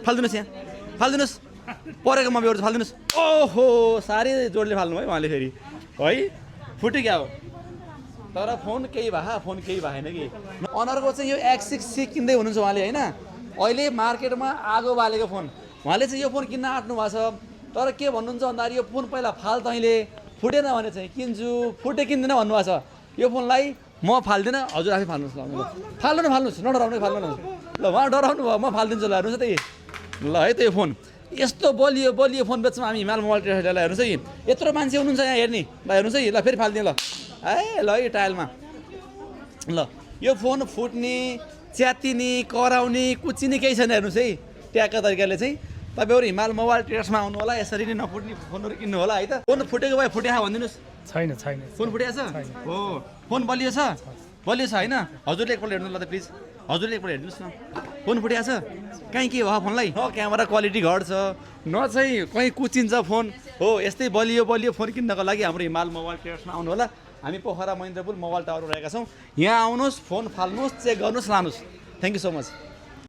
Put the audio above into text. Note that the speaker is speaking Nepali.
फालिदिनुहोस् यहाँ फालिदिनुहोस् परेकोमा बेहोर्छ फालिदिनुहोस् ओहो साह्रै जोडले फाल्नु है उहाँले फेरि है फुट्यो क्या हो तर फोन केही भएन कि अनरको चाहिँ यो X6C किन्दै हुनुहुन्छ उहाँले होइन अहिले मार्केटमा आगो बालेको फोन उहाँले चाहिँ यो फोन किन्न आँट्नु भएको छ तर के भन्नुहुन्छ भन्दाखेरि यो फोन पहिला फाल तैँले फुटेन भने चाहिँ किन्छु फुटे किन्दैन भन्नुभएको छ यो फोनलाई म फाल्दिनँ हजुर आफै फाल्नुहोस् ल फाल्नुहोस् नडराउनु फाल्नु ल उहाँ डराउनु भयो म फालिदिन्छु ल हेर्नुहोस् है त ल है त यो फोन यस्तो बलियो फोन बेच्छौँ हामी हिमाल मोबाइल ट्रेडर्सलाई हेर्नुहोस् है यत्रो मान्छे हुनुहुन्छ यहाँ हेर्ने ल हेर्नुहोस् है ल फेरि फालिदिएँ ल ल यो टाइलमा ल यो फोन फुट्ने च्यातिने कराउने कुच्चिने केही छैन हेर्नुहोस् है ट्यागको तरिकाले चाहिँ तपाईँहरू हिमाल मोबाइल ट्रेडर्समा आउनु होला यसरी नै नफुट्ने फोनहरू किन्नु होला है त फोन फुटेको भए फुट्या भनिदिनुहोस् छैन फोन फुटेको छ हो फोन बलियो छ होइन हजुरले एकपल्ट हेर्नु ल त प्लिज हजुरले एकपल्ट हेर्नुहोस् न फोन फुटेको छ कहीँ के भयो फोनलाई न क्यामेरा क्वालिटी घट्छ न चाहिँ कहीँ कुचिन्छ फोन हो यस्तै बलियो फोन किन्नको लागि हाम्रो हिमाल मोबाइल ट्रेडर्समा आउनु होला हामी पोखरा महेन्द्रपुर मोबाइल टावर रहेका छौँ यहाँ आउनुहोस् फोन फाल्नुहोस् चेक गर्नुहोस् लानुहोस् थ्याङ्क यू सो मच